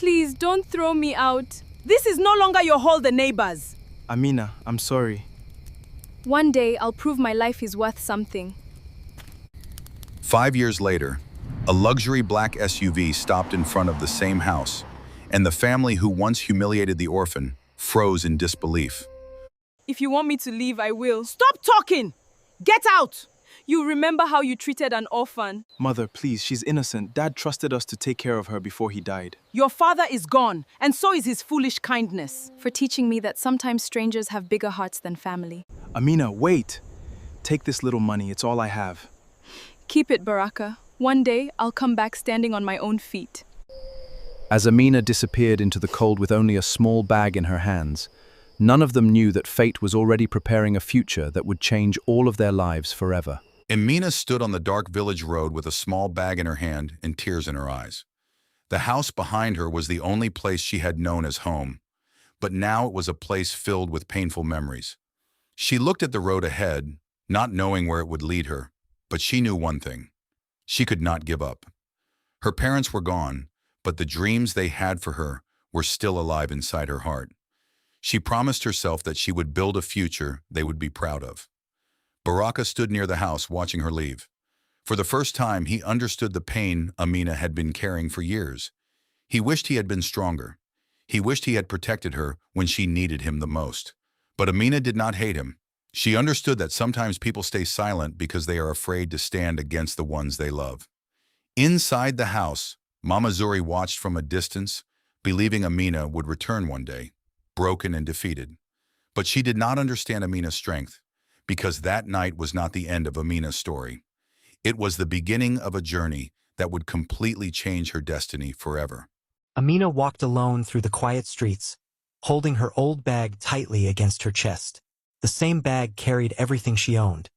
Please don't throw me out. This is no longer your hall, the neighbors. Amina, I'm sorry. One day I'll prove my life is worth something. 5 years later, a luxury black SUV stopped in front of the same house, and the family who once humiliated the orphan froze in disbelief. If you want me to leave, I will. Stop talking! Get out! You remember how you treated an orphan? Mother, please, she's innocent. Dad trusted us to take care of her before he died. Your father is gone, and so is his foolish kindness. For teaching me that sometimes strangers have bigger hearts than family. Amina, wait! Take this little money, it's all I have. Keep it, Baraka. One day, I'll come back standing on my own feet. As Amina disappeared into the cold with only a small bag in her hands, none of them knew that fate was already preparing a future that would change all of their lives forever. Amina stood on the dark village road with a small bag in her hand and tears in her eyes. The house behind her was the only place she had known as home, but now it was a place filled with painful memories. She looked at the road ahead, not knowing where it would lead her, but she knew one thing. She could not give up. Her parents were gone, but the dreams they had for her were still alive inside her heart. She promised herself that she would build a future they would be proud of. Baraka stood near the house watching her leave. For the first time, he understood the pain Amina had been carrying for years. He wished he had been stronger. He wished he had protected her when she needed him the most. But Amina did not hate him. She understood that sometimes people stay silent because they are afraid to stand against the ones they love. Inside the house, Mama Zuri watched from a distance, believing Amina would return one day, broken and defeated. But she did not understand Amina's strength, because that night was not the end of Amina's story. It was the beginning of a journey that would completely change her destiny forever. Amina walked alone through the quiet streets, holding her old bag tightly against her chest. The same bag carried everything she owned.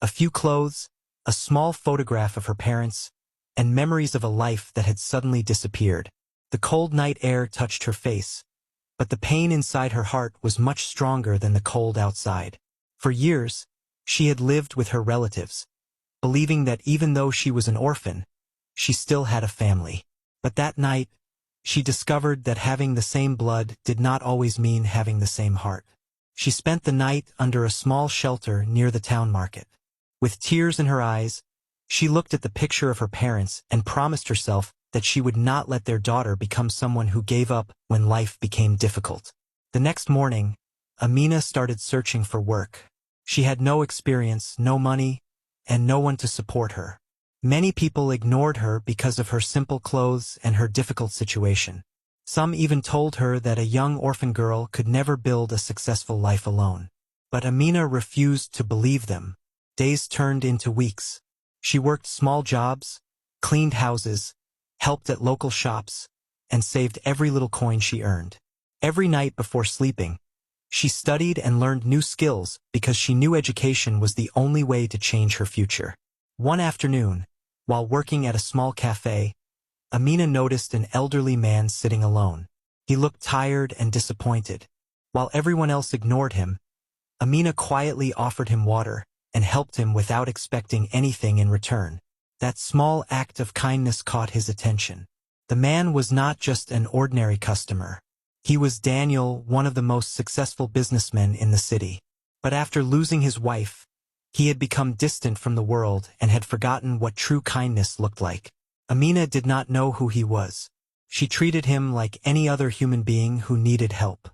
A few clothes, a small photograph of her parents, and memories of a life that had suddenly disappeared. The cold night air touched her face, but the pain inside her heart was much stronger than the cold outside. For years, she had lived with her relatives, believing that even though she was an orphan, she still had a family. But that night, she discovered that having the same blood did not always mean having the same heart. She spent the night under a small shelter near the town market. With tears in her eyes, she looked at the picture of her parents and promised herself that she would not let their daughter become someone who gave up when life became difficult. The next morning, Amina started searching for work. She had no experience, no money, and no one to support her. Many people ignored her because of her simple clothes and her difficult situation. Some even told her that a young orphan girl could never build a successful life alone. But Amina refused to believe them. Days turned into weeks. She worked small jobs, cleaned houses, helped at local shops, and saved every little coin she earned. Every night before sleeping, she studied and learned new skills because she knew education was the only way to change her future. One afternoon, while working at a small cafe, Amina noticed an elderly man sitting alone. He looked tired and disappointed. While everyone else ignored him, Amina quietly offered him water and helped him without expecting anything in return. That small act of kindness caught his attention. The man was not just an ordinary customer. He was Daniel, one of the most successful businessmen in the city. But after losing his wife, he had become distant from the world and had forgotten what true kindness looked like. Amina did not know who he was. She treated him like any other human being who needed help.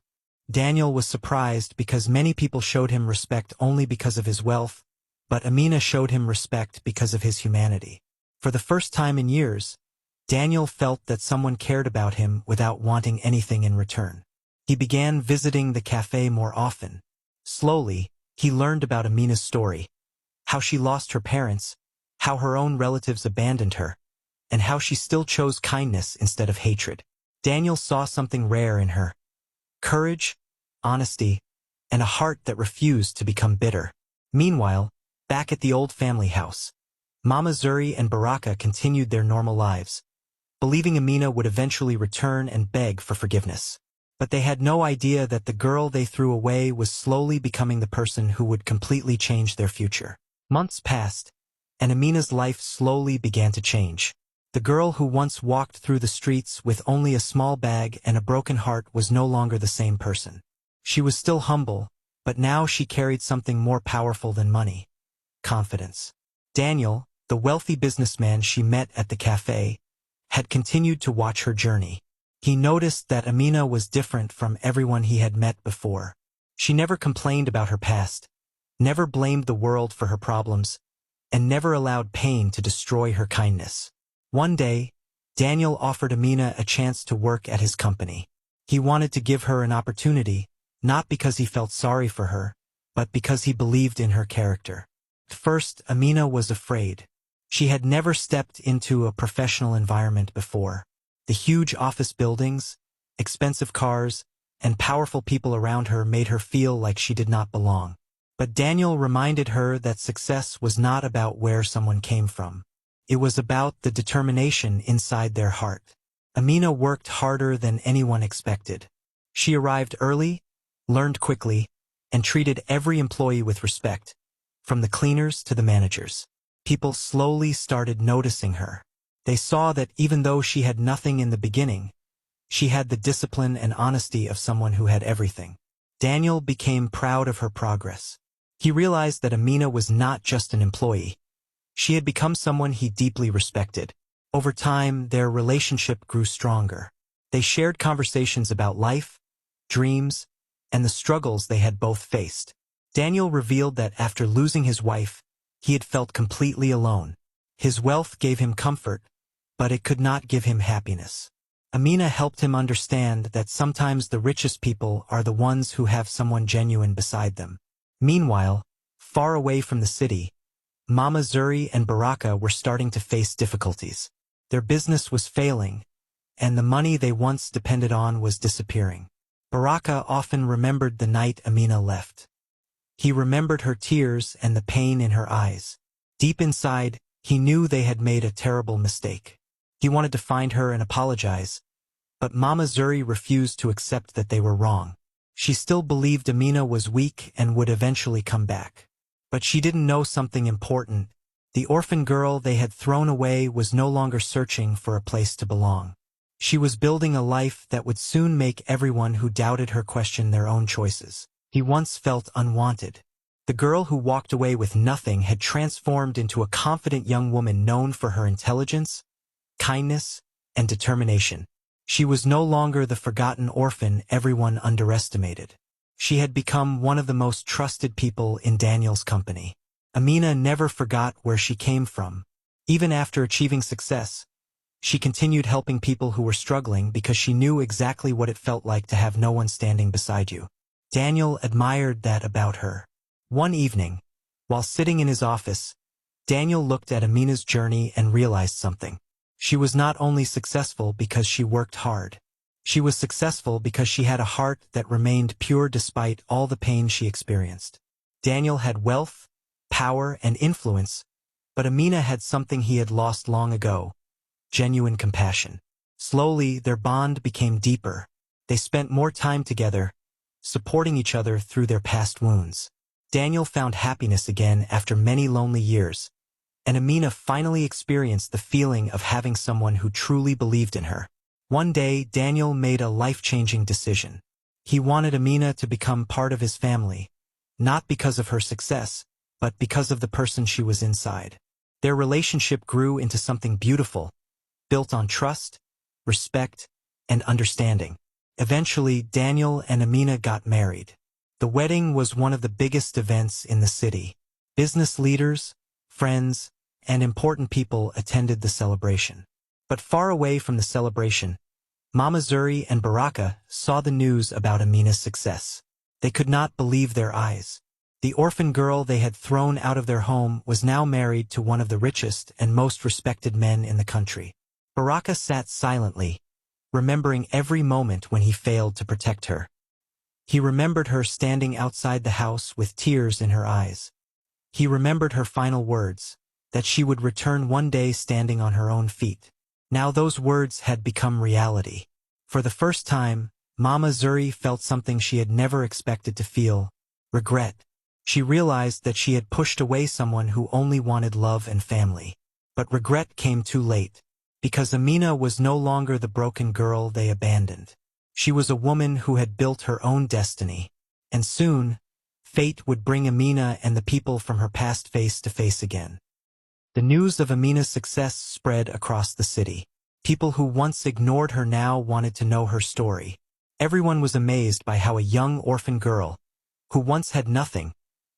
Daniel was surprised because many people showed him respect only because of his wealth, but Amina showed him respect because of his humanity. For the first time in years, Daniel felt that someone cared about him without wanting anything in return. He began visiting the cafe more often. Slowly, he learned about Amina's story, how she lost her parents, how her own relatives abandoned her, and how she still chose kindness instead of hatred. Daniel saw something rare in her: courage, honesty, and a heart that refused to become bitter. Meanwhile, back at the old family house, Mama Zuri and Baraka continued their normal lives, believing Amina would eventually return and beg for forgiveness. But they had no idea that the girl they threw away was slowly becoming the person who would completely change their future. Months passed, and Amina's life slowly began to change. The girl who once walked through the streets with only a small bag and a broken heart was no longer the same person. She was still humble, but now she carried something more powerful than money: confidence. Daniel, the wealthy businessman she met at the cafe, had continued to watch her journey. He noticed that Amina was different from everyone he had met before. She never complained about her past, never blamed the world for her problems, and never allowed pain to destroy her kindness. One day, Daniel offered Amina a chance to work at his company. He wanted to give her an opportunity, not because he felt sorry for her, but because he believed in her character. At first, Amina was afraid. She had never stepped into a professional environment before. The huge office buildings, expensive cars, and powerful people around her made her feel like she did not belong. But Daniel reminded her that success was not about where someone came from. It was about the determination inside their heart. Amina worked harder than anyone expected. She arrived early, learned quickly, and treated every employee with respect, from the cleaners to the managers. People slowly started noticing her. They saw that even though she had nothing in the beginning, she had the discipline and honesty of someone who had everything. Daniel became proud of her progress. He realized that Amina was not just an employee. She had become someone he deeply respected. Over time, their relationship grew stronger. They shared conversations about life, dreams, and the struggles they had both faced. Daniel revealed that after losing his wife, he had felt completely alone. His wealth gave him comfort, but it could not give him happiness. Amina helped him understand that sometimes the richest people are the ones who have someone genuine beside them. Meanwhile, far away from the city, Mama Zuri and Baraka were starting to face difficulties. Their business was failing, and the money they once depended on was disappearing. Baraka often remembered the night Amina left. He remembered her tears and the pain in her eyes. Deep inside, he knew they had made a terrible mistake. He wanted to find her and apologize, but Mama Zuri refused to accept that they were wrong. She still believed Amina was weak and would eventually come back. But she didn't know something important. The orphan girl they had thrown away was no longer searching for a place to belong. She was building a life that would soon make everyone who doubted her question their own choices. He once felt unwanted. The girl who walked away with nothing had transformed into a confident young woman known for her intelligence, kindness, and determination. She was no longer the forgotten orphan everyone underestimated. She had become one of the most trusted people in Daniel's company. Amina never forgot where she came from. Even after achieving success, she continued helping people who were struggling because she knew exactly what it felt like to have no one standing beside you. Daniel admired that about her. One evening, while sitting in his office, Daniel looked at Amina's journey and realized something. She was not only successful because she worked hard. She was successful because she had a heart that remained pure despite all the pain she experienced. Daniel had wealth, power, and influence, but Amina had something he had lost long ago: genuine compassion. Slowly, their bond became deeper. They spent more time together, supporting each other through their past wounds. Daniel found happiness again after many lonely years, and Amina finally experienced the feeling of having someone who truly believed in her. One day, Daniel made a life-changing decision. He wanted Amina to become part of his family, not because of her success, but because of the person she was inside. Their relationship grew into something beautiful, built on trust, respect, and understanding. Eventually, Daniel and Amina got married. The wedding was one of the biggest events in the city. Business leaders, friends, and important people attended the celebration. But far away from the celebration, Mama Zuri and Baraka saw the news about Amina's success. They could not believe their eyes. The orphan girl they had thrown out of their home was now married to one of the richest and most respected men in the country. Baraka sat silently, remembering every moment when he failed to protect her. He remembered her standing outside the house with tears in her eyes. He remembered her final words, that she would return one day standing on her own feet. Now those words had become reality. For the first time, Mama Zuri felt something she had never expected to feel: regret. She realized that she had pushed away someone who only wanted love and family. But regret came too late. because Amina was no longer the broken girl they abandoned. She was a woman who had built her own destiny, and soon, fate would bring Amina and the people from her past face to face again. The news of Amina's success spread across the city. People who once ignored her now wanted to know her story. Everyone was amazed by how a young orphan girl, who once had nothing,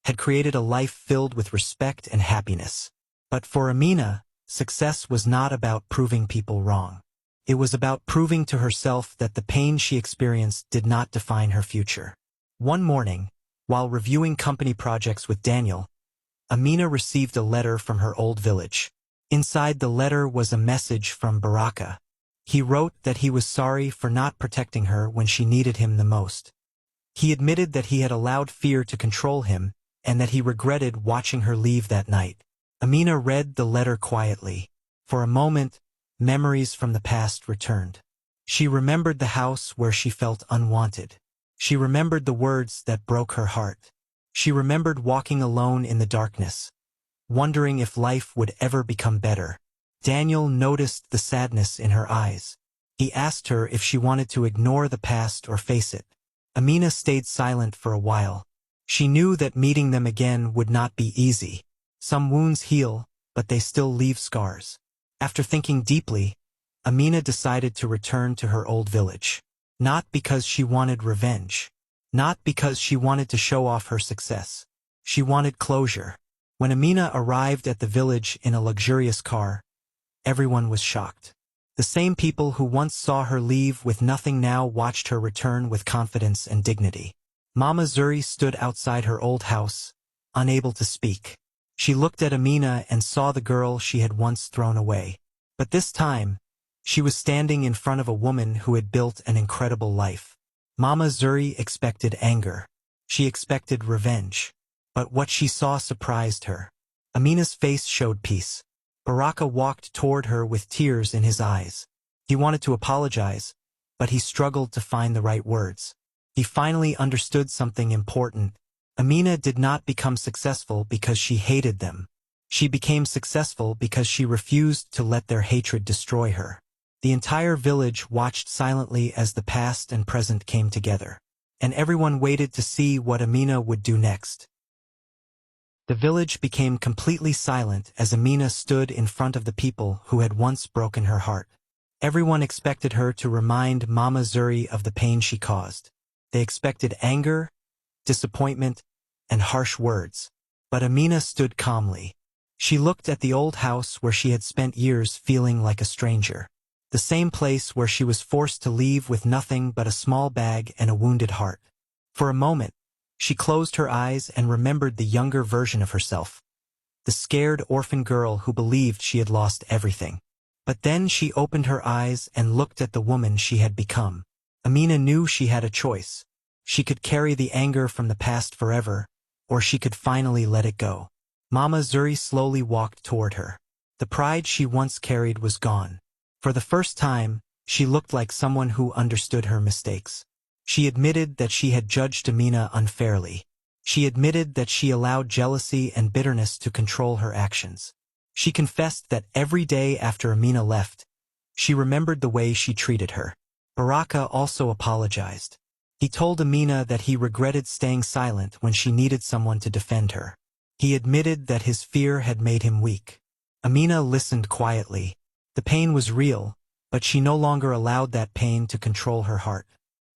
had created a life filled with respect and happiness. But for Amina, success was not about proving people wrong. It was about proving to herself that the pain she experienced did not define her future. One morning, while reviewing company projects with Daniel, Amina received a letter from her old village. Inside the letter was a message from Baraka. He wrote that he was sorry for not protecting her when she needed him the most. He admitted that he had allowed fear to control him and that he regretted watching her leave that night. Amina read the letter quietly. For a moment, memories from the past returned. She remembered the house where she felt unwanted. She remembered the words that broke her heart. She remembered walking alone in the darkness, wondering if life would ever become better. Daniel noticed the sadness in her eyes. He asked her if she wanted to ignore the past or face it. Amina stayed silent for a while. She knew that meeting them again would not be easy. Some wounds heal, but they still leave scars. After thinking deeply, Amina decided to return to her old village. Not because she wanted revenge. Not because she wanted to show off her success. She wanted closure. When Amina arrived at the village in a luxurious car, everyone was shocked. The same people who once saw her leave with nothing now watched her return with confidence and dignity. Mama Zuri stood outside her old house, unable to speak. She looked at Amina and saw the girl she had once thrown away. But this time, she was standing in front of a woman who had built an incredible life. Mama Zuri expected anger. She expected revenge. But what she saw surprised her. Amina's face showed peace. Baraka walked toward her with tears in his eyes. He wanted to apologize, but he struggled to find the right words. He finally understood something important. Amina did not become successful because she hated them. She became successful because she refused to let their hatred destroy her. The entire village watched silently as the past and present came together, and everyone waited to see what Amina would do next. The village became completely silent as Amina stood in front of the people who had once broken her heart. Everyone expected her to remind Mama Zuri of the pain she caused. They expected anger, disappointment, and harsh words. But Amina stood calmly. She looked at the old house where she had spent years feeling like a stranger. The same place where she was forced to leave with nothing but a small bag and a wounded heart. For a moment, she closed her eyes and remembered the younger version of herself, the scared orphan girl who believed she had lost everything. But then she opened her eyes and looked at the woman she had become. Amina knew she had a choice. She could carry the anger from the past forever, or she could finally let it go. Mama Zuri slowly walked toward her. The pride she once carried was gone. For the first time, she looked like someone who understood her mistakes. She admitted that she had judged Amina unfairly. She admitted that she allowed jealousy and bitterness to control her actions. She confessed that every day after Amina left, she remembered the way she treated her. Baraka also apologized. He told Amina that he regretted staying silent when she needed someone to defend her. He admitted that his fear had made him weak. Amina listened quietly. The pain was real, but she no longer allowed that pain to control her heart.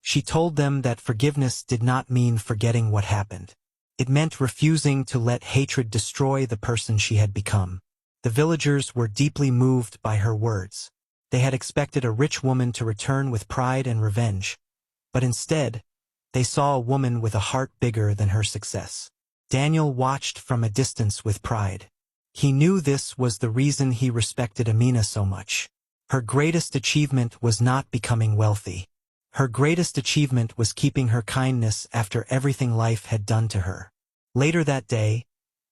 She told them that forgiveness did not mean forgetting what happened. It meant refusing to let hatred destroy the person she had become. The villagers were deeply moved by her words. They had expected a rich woman to return with pride and revenge, but instead, they saw a woman with a heart bigger than her success. Daniel watched from a distance with pride. He knew this was the reason he respected Amina so much. Her greatest achievement was not becoming wealthy. Her greatest achievement was keeping her kindness after everything life had done to her. Later that day,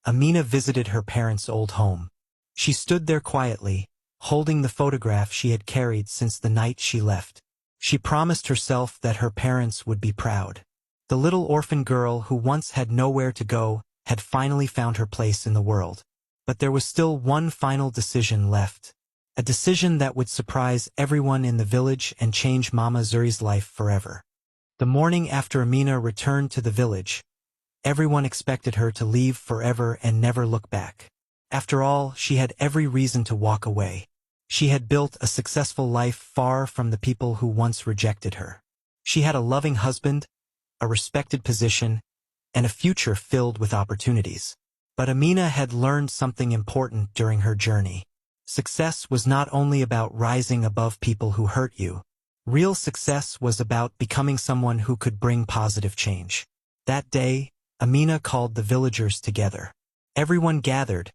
Amina visited her parents' old home. She stood there quietly, holding the photograph she had carried since the night she left. She promised herself that her parents would be proud. The little orphan girl who once had nowhere to go had finally found her place in the world. But there was still one final decision left. A decision that would surprise everyone in the village and change Mama Zuri's life forever. The morning after Amina returned to the village, everyone expected her to leave forever and never look back. After all, she had every reason to walk away. She had built a successful life far from the people who once rejected her. She had a loving husband, a respected position, and a future filled with opportunities. But Amina had learned something important during her journey. Success was not only about rising above people who hurt you. Real success was about becoming someone who could bring positive change. That day, Amina called the villagers together. Everyone gathered,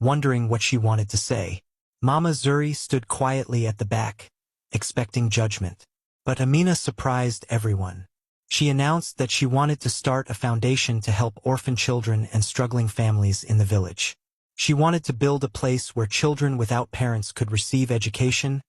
wondering what she wanted to say. Mama Zuri stood quietly at the back, expecting judgment. But Amina surprised everyone. She announced that she wanted to start a foundation to help orphan children and struggling families in the village. She wanted to build a place where children without parents could receive education,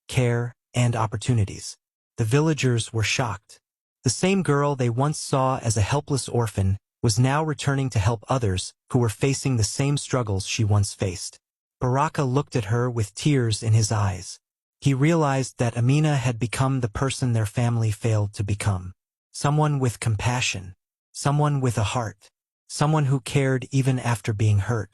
care, and opportunities. The villagers were shocked. The same girl they once saw as a helpless orphan was now returning to help others who were facing the same struggles she once faced. Baraka looked at her with tears in his eyes. He realized that Amina had become the person their family failed to become. Someone with compassion. Someone with a heart. Someone who cared even after being hurt.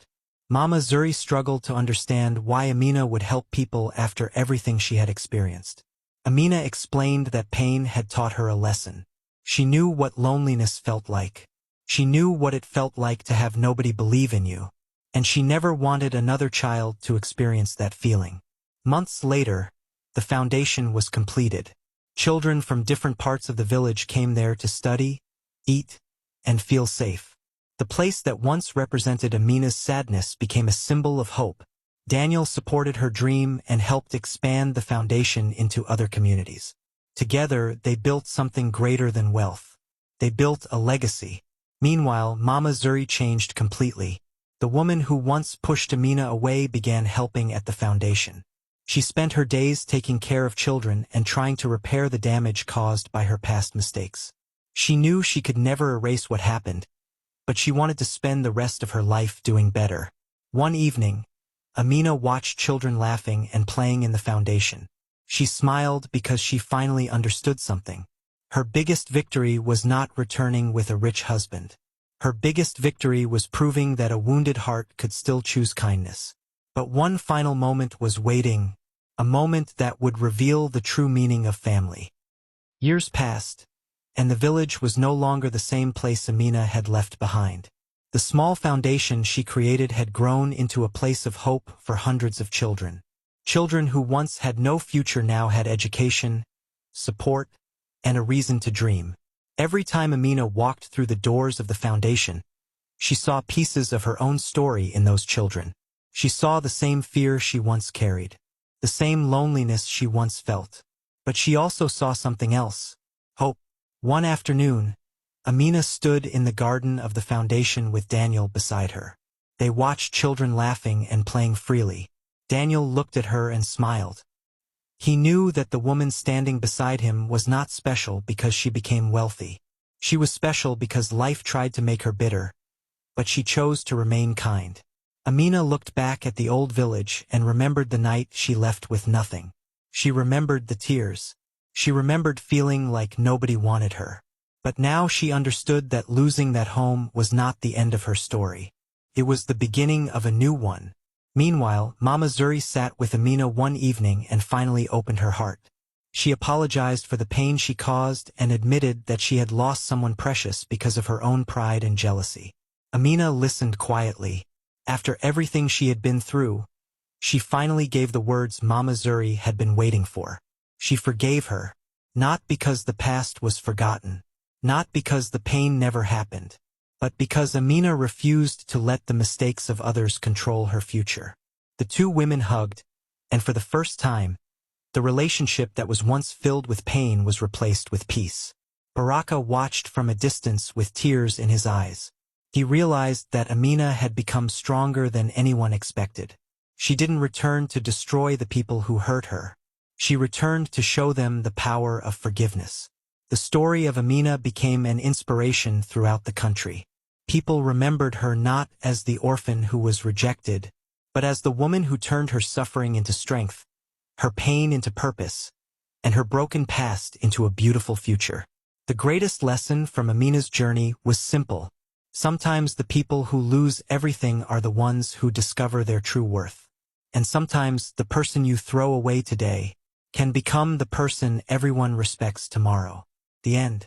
Mama Zuri struggled to understand why Amina would help people after everything she had experienced. Amina explained that pain had taught her a lesson. She knew what loneliness felt like. She knew what it felt like to have nobody believe in you. And she never wanted another child to experience that feeling. Months later, the foundation was completed. Children from different parts of the village came there to study, eat, and feel safe. The place that once represented Amina's sadness became a symbol of hope. Daniel supported her dream and helped expand the foundation into other communities. Together, they built something greater than wealth. They built a legacy. Meanwhile, Mama Zuri changed completely. The woman who once pushed Amina away began helping at the foundation. She spent her days taking care of children and trying to repair the damage caused by her past mistakes. She knew she could never erase what happened, but she wanted to spend the rest of her life doing better. One evening, Amina watched children laughing and playing in the foundation. She smiled because she finally understood something. Her biggest victory was not returning with a rich husband. Her biggest victory was proving that a wounded heart could still choose kindness. But one final moment was waiting, a moment that would reveal the true meaning of family. Years passed, and the village was no longer the same place Amina had left behind. The small foundation she created had grown into a place of hope for hundreds of children. Children who once had no future now had education, support, and a reason to dream. Every time Amina walked through the doors of the foundation, she saw pieces of her own story in those children. She saw the same fear she once carried, the same loneliness she once felt. But she also saw something else: hope. One afternoon, Amina stood in the garden of the foundation with Daniel beside her. They watched children laughing and playing freely. Daniel looked at her and smiled. He knew that the woman standing beside him was not special because she became wealthy. She was special because life tried to make her bitter, but she chose to remain kind. Amina looked back at the old village and remembered the night she left with nothing. She remembered the tears. She remembered feeling like nobody wanted her. But now she understood that losing that home was not the end of her story. It was the beginning of a new one. Meanwhile, Mama Zuri sat with Amina one evening and finally opened her heart. She apologized for the pain she caused and admitted that she had lost someone precious because of her own pride and jealousy. Amina listened quietly. After everything she had been through, she finally gave the words Mama Zuri had been waiting for. She forgave her, not because the past was forgotten, not because the pain never happened, but because Amina refused to let the mistakes of others control her future. The two women hugged, and for the first time, the relationship that was once filled with pain was replaced with peace. Baraka watched from a distance with tears in his eyes. He realized that Amina had become stronger than anyone expected. She didn't return to destroy the people who hurt her. She returned to show them the power of forgiveness. The story of Amina became an inspiration throughout the country. People remembered her not as the orphan who was rejected, but as the woman who turned her suffering into strength, her pain into purpose, and her broken past into a beautiful future. The greatest lesson from Amina's journey was simple. Sometimes the people who lose everything are the ones who discover their true worth. And sometimes the person you throw away today can become the person everyone respects tomorrow. The end.